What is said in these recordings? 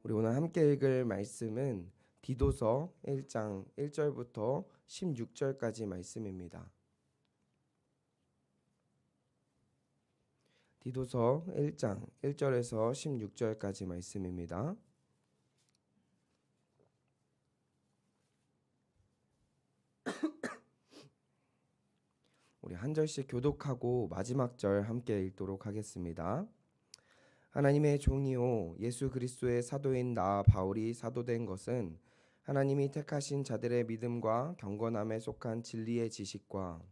우리 오늘 함께 읽을 말씀은 디도서 1장 1절부터 16절까지 말씀입니다. 디도서 1장 1절에서 16절까지 말씀입니다. 우리 한 절씩 교독하고 마지막 절 함께 읽도록 하겠습니다. 하나님의 종이요 예수 그리스도의 사도인 나 바울이 사도된 것은 하나님이 택하신 자들의 믿음과 경건함에 속한 진리의 지식과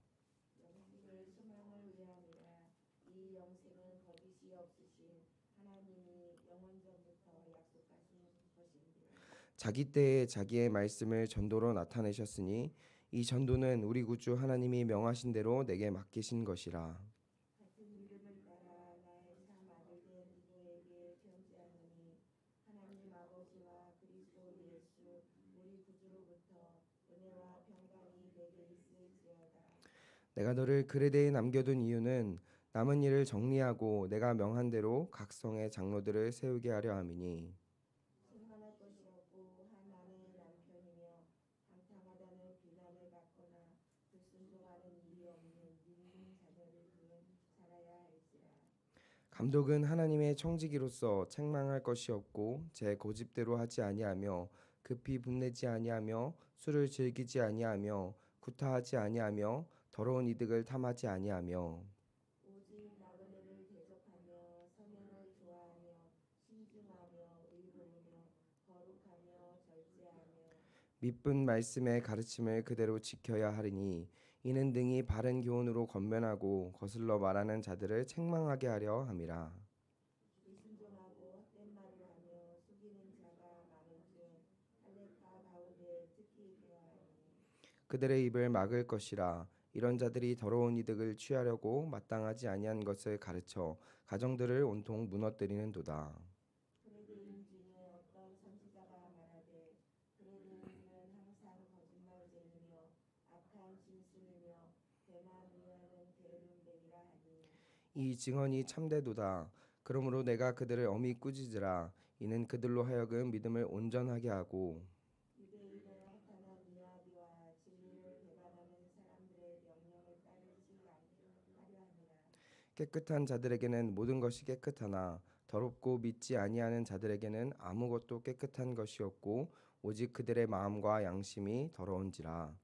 영생을 소망을 위함이라. 이 영생은 거짓이 없으신 하나님이 영원전부터 약속하신 것인데 자기 때에 자기의 말씀을 전도로 나타내셨으니 이 전도는 우리 구주 하나님이 명하신 대로 내게 맡기신 것이라. 같은 이름을 따라 나의 참 아들 된 누구에게 편지하노니 하나님 아버지와 그리스도 예수 우리 구주로부터 은혜와 평강이 내게 있을지어다. 내가 너를 그레데에 남겨둔 이유는 남은 일을 정리하고 내가 명한 대로 각 성의 장로들을 세우게 하려 함이니 생각할 것이 없고 한 아내의 남편이며 방탕하다는 비난을 받거나 불순종하는 일이 없는 믿는 자녀를 위해 살아야 할지라. 감독은 하나님의 청지기로서 책망할 것이 없고 제 고집대로 하지 아니하며 급히 분내지 아니하며 술을 즐기지 아니하며 구타하지 아니하며 더러운 이득을 탐하지 아니하며 오직 나그네를 대접하며 선행을 좋아하며 신중하며 의로우며 거룩하며 절제하며 밑분 말씀의 가르침을 그대로 지켜야 하리니 이는 등이 바른 교훈으로 권면하고 거슬러 말하는 자들을 책망하게 하려 함이라. 불순종하고 헛된 말을 하며 속이는 자가 많은즉 할례파 가운데 특히 그러하니 그들의 입을 막을 것이라. 이런 자들이 더러운 이득을 취하려고 마땅하지 아니한 것을 가르쳐 가정들을 온통 무너뜨리는도다. 그레데인 중에 어떤 선지자가 말하되 그레데인은 항상 거짓말쟁이며 악한 진술이며 배만 위하는 게으름뱅이라 하니 이 증언이 참되도다. 그러므로 내가 그들을 엄히 꾸짖으라. 이는 그들로 하여금 믿음을 온전하게 하고 유대인을 허탄한 이야기와 진리를 배반하는 사람들의 명령을 따르지 않게 하려 함이라. 깨끗한 자들에게는 모든 것이 깨끗하나 더럽고 믿지 아니하는 자들에게는 아무것도 깨끗한 것이 없고 오직 그들의 마음과 양심이 더러운지라.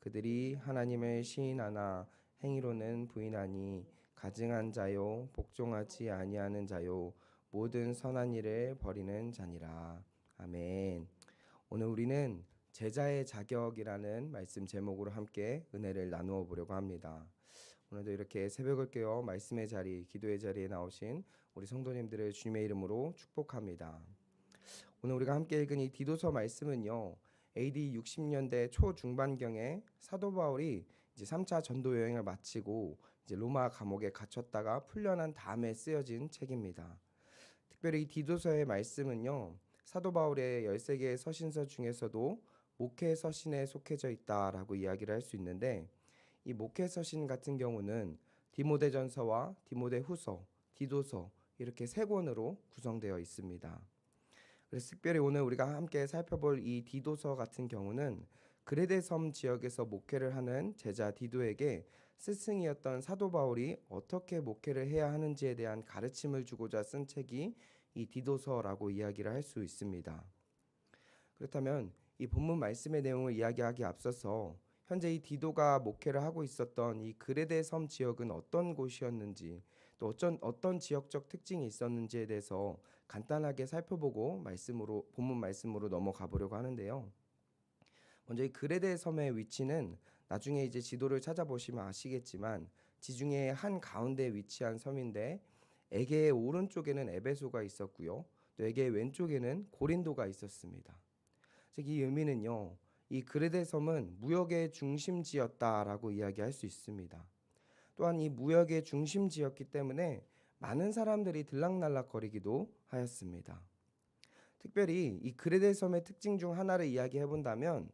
그들이 하나님을 시인하나 행위로는 부인하니 가증한 자요 복종하지 아니하는 자요 모든 선한 일을 버리는 자니라. 아멘. 오늘 우리는 제자의 자격이라는 말씀 제목으로 함께 은혜를 나누어 보려고 합니다. 오늘도 이렇게 새벽을 깨어 말씀의 자리, 기도의 자리에 나오신 우리 성도님들을 주님의 이름으로 축복합니다. 오늘 우리가 함께 읽은 이 디도서 말씀은요. AD 60년대 초중반경에 사도 바울이 이제 3차 전도 여행을 마치고 이제 로마 감옥에 갇혔다가 풀려난 다음에 쓰여진 책입니다. 특별히 이 디도서의 말씀은요. 사도 바울의 13개의 서신서 중에서도 목회 서신에 속해져 있다라고 이야기를 할 수 있는데 이 목회 서신 같은 경우는 디모데전서와 디모데후서, 디도서 이렇게 세 권으로 구성되어 있습니다. 그래서 특별히 오늘 우리가 함께 살펴볼 이 디도서 같은 경우는 그레데 섬 지역에서 목회를 하는 제자 디도에게 스승이었던 사도 바울이 어떻게 목회를 해야 하는지에 대한 가르침을 주고자 쓴 책이 이 디도서라고 이야기를 할 수 있습니다. 그렇다면 이 본문 말씀의 내용을 이야기하기 앞서서 현재 이 디도가 목회를 하고 있었던 이 그레데 섬 지역은 어떤 곳이었는지 또 어떤 지역적 특징이 있었는지에 대해서 간단하게 살펴보고 본문 말씀으로 넘어가 보려고 하는데요. 먼저 이 그레데 섬의 위치는 나중에 이제 지도를 찾아보시면 아시겠지만 지중해의 한 가운데 위치한 섬인데 에게의 오른쪽에는 에베소가 있었고요. 또 에게의 왼쪽에는 고린도가 있었습니다. 즉 이 의미는요. 이 그레데 섬은 무역의 중심지였다라고 이야기할 수 있습니다. 또한 이 무역의 중심지였기 때문에 많은 사람들이 들락날락거리기도 하였습니다. 특별히 이 그레데 섬의 특징 중 하나를 이야기해 본다면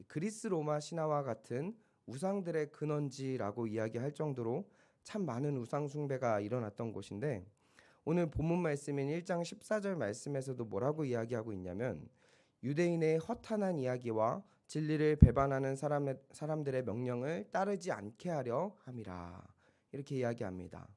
그리스 로마 신화와 같은 우상들의 근원지라고 이야기할 정도로 참 많은 우상 숭배가 일어났던 곳인데 오늘 본문 말씀인 1장 14절 말씀에서도 뭐라고 이야기하고 있냐면 유대인의 허탄한 이야기와 진리를 배반하는 사람들의 명령을 따르지 않게 하려 함이라. 이렇게 이야기합니다.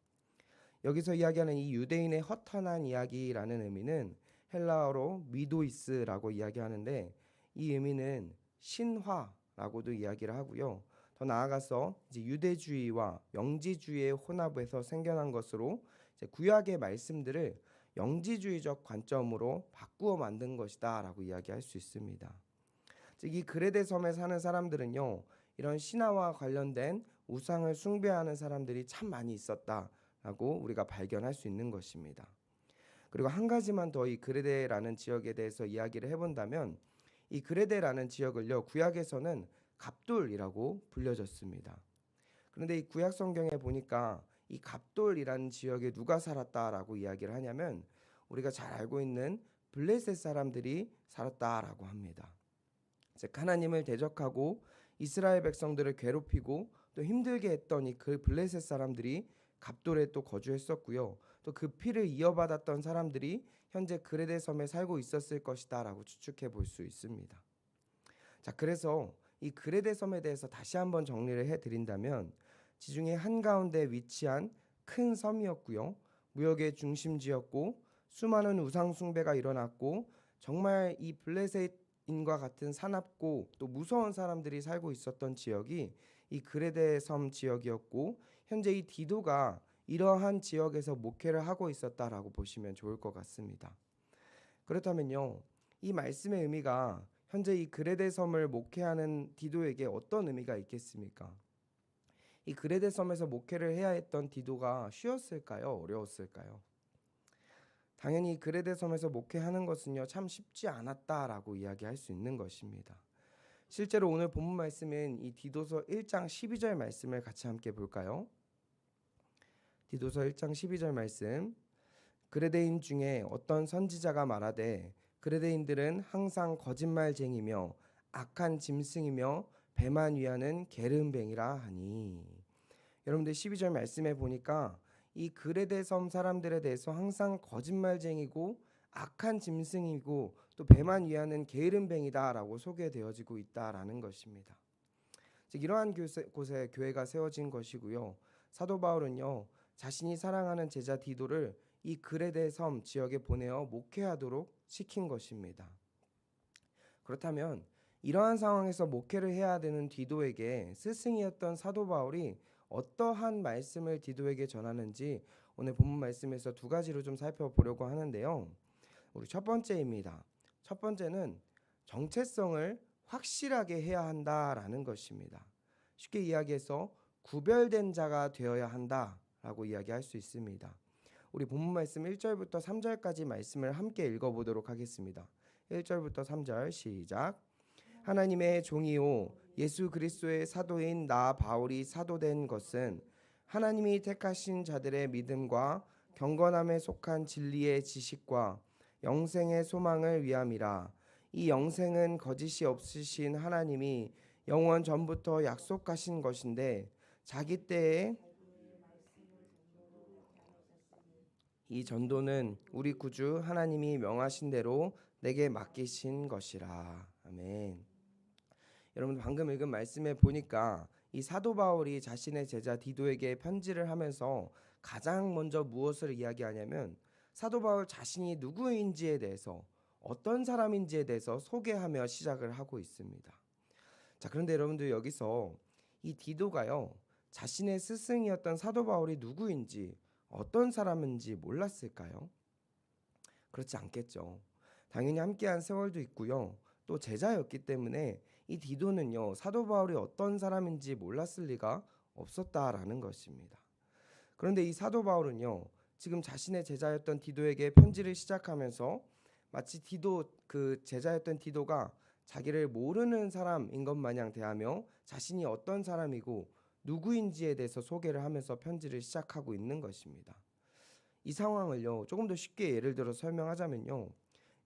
여기서 이야기하는 이 유대인의 허탄한 이야기라는 의미는 헬라어로 미도이스라고 이야기하는데 이 의미는 신화라고도 이야기를 하고요. 더 나아가서 이제 유대주의와 영지주의의 혼합에서 생겨난 것으로 이제 구약의 말씀들을 영지주의적 관점으로 바꾸어 만든 것이다라고 이야기할 수 있습니다. 즉 이 그레데 섬에 사는 사람들은요, 이런 신화와 관련된 우상을 숭배하는 사람들이 참 많이 있었다라고 우리가 발견할 수 있는 것입니다. 그리고 한 가지만 더 이 그레데라는 지역에 대해서 이야기를 해본다면 이 그레데라는 지역을요, 구약에서는 갑돌이라고 불려졌습니다. 그런데 이 구약 성경에 보니까 이 갑돌이라는 지역에 누가 살았다라고 이야기를 하냐면 우리가 잘 알고 있는 블레셋 사람들이 살았다라고 합니다. 즉 하나님을 대적하고 이스라엘 백성들을 괴롭히고 또 힘들게 했던 이 그 블레셋 사람들이 갑돌에 또 거주했었고요. 또 그 피를 이어받았던 사람들이 현재 그레데 섬에 살고 있었을 것이다라고 추측해 볼 수 있습니다. 자, 그래서 이 그레데 섬에 대해서 다시 한번 정리를 해드린다면 지중해 한가운데 위치한 큰 섬이었고요. 무역의 중심지였고 수많은 우상 숭배가 일어났고 정말 이 블레셋인과 같은 사납고 또 무서운 사람들이 살고 있었던 지역이 이 그레데 섬 지역이었고 현재 이 디도가 이러한 지역에서 목회를 하고 있었다라고 보시면 좋을 것 같습니다. 그렇다면요, 이 말씀의 의미가 현재 이 그레데 섬을 목회하는 디도에게 어떤 의미가 있겠습니까? 이 그레데 섬에서 목회를 해야 했던 디도가 쉬웠을까요? 어려웠을까요? 당연히 그레데 섬에서 목회하는 것은요, 참 쉽지 않았다라고 이야기할 수 있는 것입니다. 실제로 오늘 본문 말씀인 이 디도서 1장 12절 말씀을 같이 함께 볼까요? 디도서 1장 12절 말씀. 그레데인 중에 어떤 선지자가 말하되 그레데인들은 항상 거짓말쟁이며 악한 짐승이며 배만 위하는 게으름뱅이라 하니. 여러분들 12절 말씀에 보니까 이 그레데 섬 사람들에 대해서 항상 거짓말쟁이고 악한 짐승이고 또 배만 위하는 게으름뱅이다라고 소개되어지고 있다라는 것입니다. 즉 이러한 곳에 교회가 세워진 것이고요. 사도 바울은요, 자신이 사랑하는 제자 디도를 이 그레데 섬 지역에 보내어 목회하도록 시킨 것입니다. 그렇다면 이러한 상황에서 목회를 해야 되는 디도에게 스승이었던 사도 바울이 어떠한 말씀을 디도에게 전하는지 오늘 본문 말씀에서 두 가지로 좀 살펴보려고 하는데요. 우리 첫 번째입니다. 첫 번째는 정체성을 확실하게 해야 한다라는 것입니다. 쉽게 이야기해서 구별된 자가 되어야 한다라고 이야기할 수 있습니다. 우리 본문 말씀 1절부터 3절까지 말씀을 함께 읽어보도록 하겠습니다. 1절부터 3절 시작. 하나님의 종이요 예수 그리스도의 사도인 나 바울이 사도된 것은 하나님이 택하신 자들의 믿음과 경건함에 속한 진리의 지식과 영생의 소망을 위함이라. 이 영생은 거짓이 없으신 하나님이 영원 전부터 약속하신 것인데 자기 때에 이 전도는 우리 구주 하나님이 명하신 대로 내게 맡기신 것이라. 아멘. 여러분 방금 읽은 말씀에 보니까 이 사도 바울이 자신의 제자 디도에게 편지를 하면서 가장 먼저 무엇을 이야기하냐면 사도 바울 자신이 누구인지에 대해서 어떤 사람인지에 대해서 소개하며 시작을 하고 있습니다. 자, 그런데 여러분들 여기서 이 디도가요, 자신의 스승이었던 사도 바울이 누구인지 어떤 사람인지 몰랐을까요? 그렇지 않겠죠. 당연히 함께한 세월도 있고요. 또 제자였기 때문에 이 디도는요, 사도 바울이 어떤 사람인지 몰랐을 리가 없었다라는 것입니다. 그런데 이 사도 바울은요, 지금 자신의 제자였던 디도에게 편지를 시작하면서 마치 그 제자였던 디도가 자기를 모르는 사람인 것 마냥 대하며 자신이 어떤 사람이고 누구인지에 대해서 소개를 하면서 편지를 시작하고 있는 것입니다. 이 상황을요, 조금 더 쉽게 예를 들어 설명하자면요,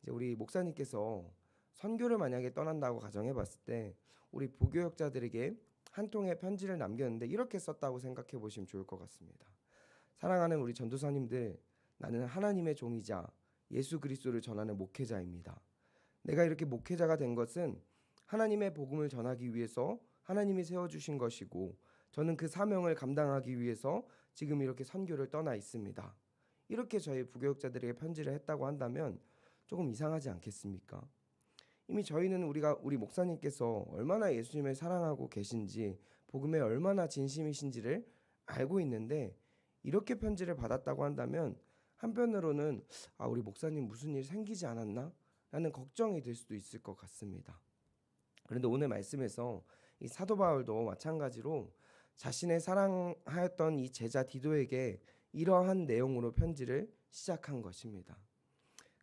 이제 우리 목사님께서 선교를 만약에 떠난다고 가정해 봤을 때 우리 부교역자들에게 한 통의 편지를 남겼는데 이렇게 썼다고 생각해 보시면 좋을 것 같습니다. 사랑하는 우리 전도사님들, 나는 하나님의 종이자 예수 그리스도를 전하는 목회자입니다. 내가 이렇게 목회자가 된 것은 하나님의 복음을 전하기 위해서 하나님이 세워주신 것이고 저는 그 사명을 감당하기 위해서 지금 이렇게 선교를 떠나 있습니다. 이렇게 저희 부교육자들에게 편지를 했다고 한다면 조금 이상하지 않겠습니까? 이미 저희는 우리 목사님께서 얼마나 예수님을 사랑하고 계신지 복음에 얼마나 진심이신지를 알고 있는데 이렇게 편지를 받았다고 한다면 한편으로는 우리 목사님 무슨 일 생기지 않았나? 라는 걱정이 될 수도 있을 것 같습니다. 그런데 오늘 말씀에서 이 사도 바울도 마찬가지로 자신의 사랑하였던 이 제자 디도에게 이러한 내용으로 편지를 시작한 것입니다.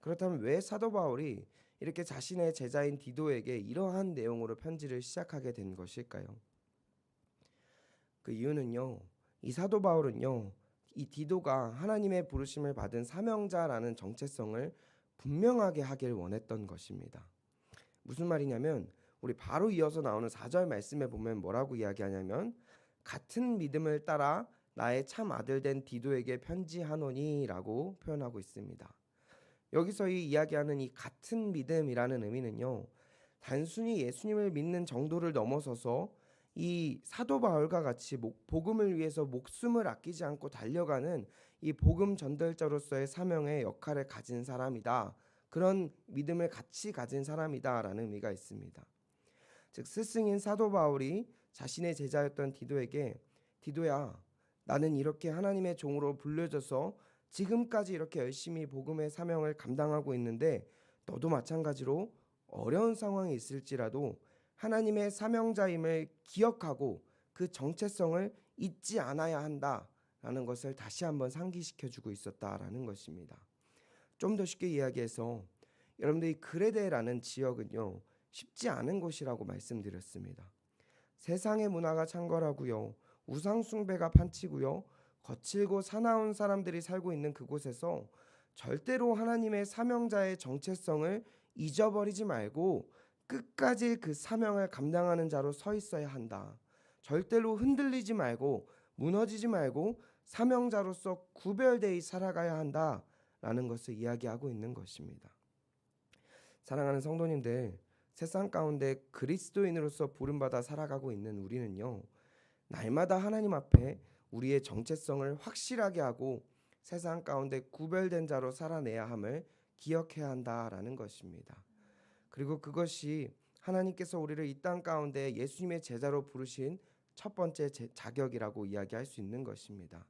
그렇다면 왜 사도 바울이 이렇게 자신의 제자인 디도에게 이러한 내용으로 편지를 시작하게 된 것일까요? 그 이유는요, 이 사도 바울은요, 이 디도가 하나님의 부르심을 받은 사명자라는 정체성을 분명하게 하길 원했던 것입니다. 무슨 말이냐면 우리 바로 이어서 나오는 4절 말씀에 보면 뭐라고 이야기하냐면 같은 믿음을 따라 나의 참 아들 된 디도에게 편지하노니 라고 표현하고 있습니다. 여기서 이 이야기하는 이 같은 믿음이라는 의미는요, 단순히 예수님을 믿는 정도를 넘어서서 이 사도 바울과 같이 복음을 위해서 목숨을 아끼지 않고 달려가는 이 복음 전달자로서의 사명의 역할을 가진 사람이다. 그런 믿음을 같이 가진 사람이다라는 의미가 있습니다. 즉 스승인 사도 바울이 자신의 제자였던 디도에게 디도야, 나는 이렇게 하나님의 종으로 불려져서 지금까지 이렇게 열심히 복음의 사명을 감당하고 있는데 너도 마찬가지로 어려운 상황이 있을지라도 하나님의 사명자임을 기억하고 그 정체성을 잊지 않아야 한다라는 것을 다시 한번 상기시켜주고 있었다라는 것입니다. 좀 더 쉽게 이야기해서 여러분들이 그레데라는 지역은요, 쉽지 않은 곳이라고 말씀드렸습니다. 세상의 문화가 창궐하고요, 우상 숭배가 판치고요, 거칠고 사나운 사람들이 살고 있는 그곳에서 절대로 하나님의 사명자의 정체성을 잊어버리지 말고 끝까지 그 사명을 감당하는 자로 서 있어야 한다. 절대로 흔들리지 말고 무너지지 말고 사명자로서 구별되어 살아가야 한다라는 것을 이야기하고 있는 것입니다. 사랑하는 성도님들, 세상 가운데 그리스도인으로서 부름받아 살아가고 있는 우리는요, 날마다 하나님 앞에 우리의 정체성을 확실하게 하고 세상 가운데 구별된 자로 살아내야 함을 기억해야 한다라는 것입니다. 그리고 그것이 하나님께서 우리를 이 땅 가운데 예수님의 제자로 부르신 첫 번째 자격이라고 이야기할 수 있는 것입니다.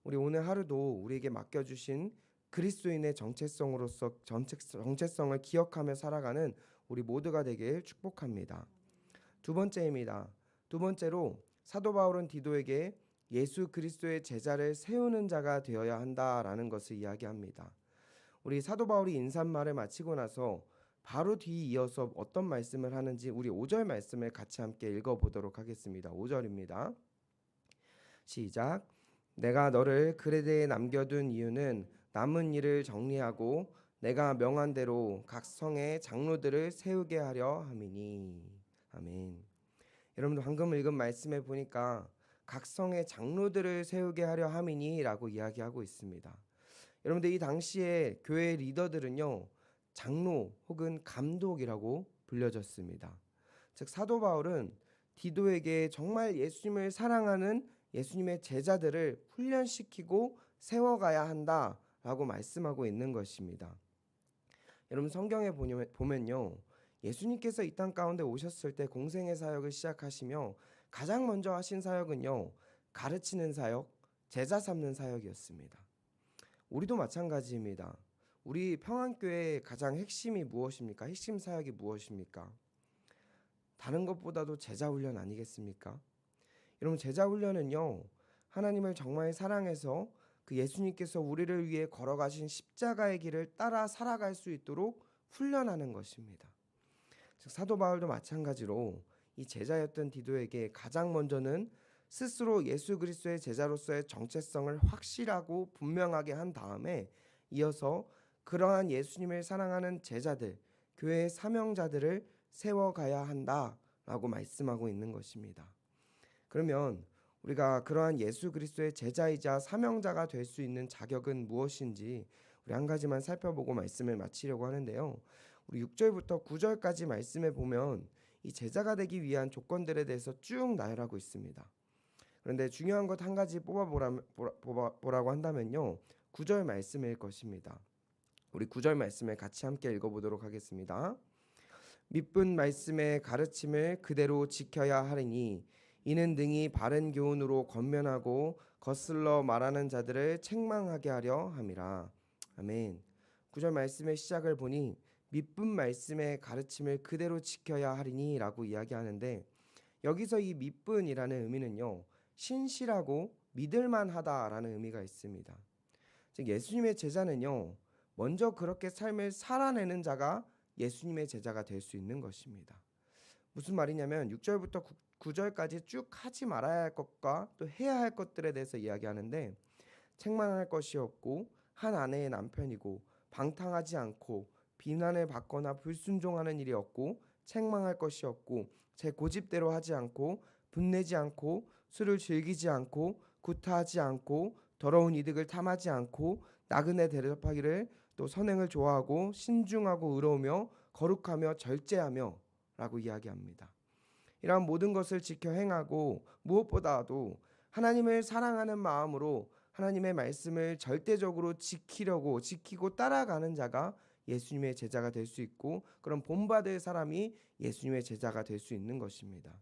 우리 오늘 하루도 우리에게 맡겨주신 그리스도인의 정체성으로서 정체성을 기억하며 살아가는 우리 모두가 되길 축복합니다. 두 번째입니다. 두 번째로 사도 바울은 디도에게 예수 그리스도의 제자를 세우는 자가 되어야 한다라는 것을 이야기합니다. 우리 사도 바울이 인사말을 마치고 나서 바로 뒤이어서 어떤 말씀을 하는지 우리 5절 말씀을 같이 함께 읽어보도록 하겠습니다. 5절입니다. 시작. 내가 너를 그레데에 남겨둔 이유는 남은 일을 정리하고 내가 명한 대로 각 성의 장로들을 세우게 하려 함이니. 아멘. 여러분들 방금 읽은 말씀에 보니까 각 성의 장로들을 세우게 하려 함이니 라고 이야기하고 있습니다. 여러분들 이 당시에 교회 리더들은요, 장로 혹은 감독이라고 불려졌습니다. 즉 사도 바울은 디도에게 정말 예수님을 사랑하는 예수님의 제자들을 훈련시키고 세워가야 한다라고 말씀하고 있는 것입니다. 여러분 성경에 보면요, 예수님께서 이 땅 가운데 오셨을 때 공생의 사역을 시작하시며 가장 먼저 하신 사역은요, 가르치는 사역, 제자 삼는 사역이었습니다. 우리도 마찬가지입니다. 우리 평안교회의 가장 핵심이 무엇입니까? 핵심 사역이 무엇입니까? 다른 것보다도 제자 훈련 아니겠습니까? 여러분 제자 훈련은요, 하나님을 정말 사랑해서 그 예수님께서 우리를 위해 걸어가신 십자가의 길을 따라 살아갈 수 있도록 훈련하는 것입니다. 즉 사도 바울도 마찬가지로 이 제자였던 디도에게 가장 먼저는 스스로 예수 그리스도의 제자로서의 정체성을 확실하고 분명하게 한 다음에 이어서 그러한 예수님을 사랑하는 제자들, 교회의 사명자들을 세워가야 한다라고 말씀하고 있는 것입니다. 그러면 우리가 그러한 예수 그리스도의 제자이자 사명자가 될 수 있는 자격은 무엇인지 우리 한 가지만 살펴보고 말씀을 마치려고 하는데요. 우리 6절부터 9절까지 말씀에 보면 이 제자가 되기 위한 조건들에 대해서 쭉 나열하고 있습니다. 그런데 중요한 것 한 가지 뽑아보라고 한다면요. 9절 말씀일 것입니다. 우리 9절 말씀을 같이 함께 읽어보도록 하겠습니다. 밑분 말씀의 가르침을 그대로 지켜야 하리니 이는 능히 바른 교훈으로 권면하고 거슬러 말하는 자들을 책망하게 하려 함이라. 아멘. 9절 말씀의 시작을 보니 밑분 말씀의 가르침을 그대로 지켜야 하리니 라고 이야기하는데, 여기서 이 밑분이라는 의미는요, 신실하고 믿을만하다라는 의미가 있습니다. 즉 예수님의 제자는요, 먼저 그렇게 삶을 살아내는 자가 예수님의 제자가 될 수 있는 것입니다. 무슨 말이냐면 6절부터 9절까지 쭉 하지 말아야 할 것과 또 해야 할 것들에 대해서 이야기하는데, 책망할 것이 없고 한 아내의 남편이고 방탕하지 않고 비난을 받거나 불순종하는 일이 없고 책망할 것이 없고 제 고집대로 하지 않고 분내지 않고 술을 즐기지 않고 구타하지 않고 더러운 이득을 탐하지 않고 나그네 대접하기를 또 선행을 좋아하고 신중하고 의로우며 거룩하며 절제하며 라고 이야기합니다. 이러한 모든 것을 지켜 행하고 무엇보다도 하나님을 사랑하는 마음으로 하나님의 말씀을 절대적으로 지키고 따라가는 자가 예수님의 제자가 될 수 있고, 그런 본받을 사람이 예수님의 제자가 될 수 있는 것입니다.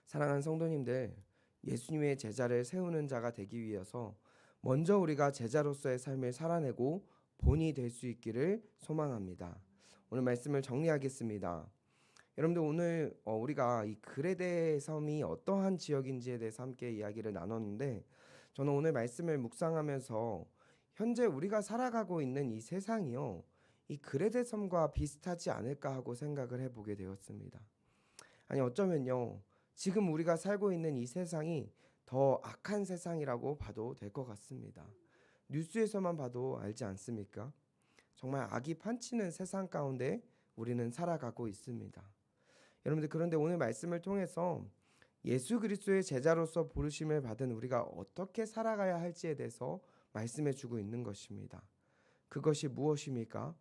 사랑하는 성도님들, 예수님의 제자를 세우는 자가 되기 위해서 먼저 우리가 제자로서의 삶을 살아내고 본이 될 수 있기를 소망합니다. 오늘 말씀을 정리하겠습니다. 여러분들, 오늘 우리가 이 그레데 섬이 어떠한 지역인지에 대해서 함께 이야기를 나눴는데, 저는 오늘 말씀을 묵상하면서 현재 우리가 살아가고 있는 이 세상이요, 이 그레데 섬과 비슷하지 않을까 하고 생각을 해보게 되었습니다. 아니, 어쩌면요, 지금 우리가 살고 있는 이 세상이 더 악한 세상이라고 봐도 될 것 같습니다. 뉴스에서만 봐도 알지 않습니까? 정말 악이 판치는 세상 가운데 우리는 살아가고 있습니다. 여러분들, 그런데 오늘 말씀을 통해서 예수 그리스도의 제자로서 부르심을 받은 우리가 어떻게 살아가야 할지에 대해서 말씀해 주고 있는 것입니다. 그것이 무엇입니까?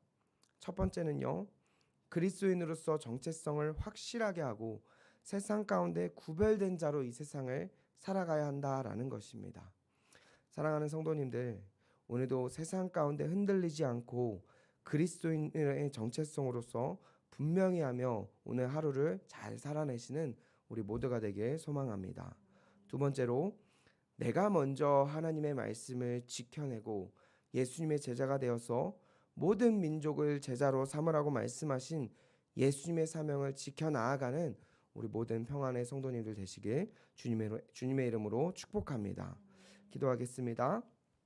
첫 번째는요, 그리스도인으로서 정체성을 확실하게 하고 세상 가운데 구별된 자로 이 세상을 살아가야 한다라는 것입니다. 사랑하는 성도님들, 오늘도 세상 가운데 흔들리지 않고 그리스도인의 정체성으로서 분명히 하며 오늘 하루를 잘 살아내시는 우리 모두가 되길 소망합니다. 두 번째로, 내가 먼저 하나님의 말씀을 지켜내고 예수님의 제자가 되어서 모든 민족을 제자로 삼으라고 말씀하신 예수님의 사명을 지켜나아가는 우리 모든 평안의 성도님들 되시길 주님의 이름으로 축복합니다. 기도하겠습니다.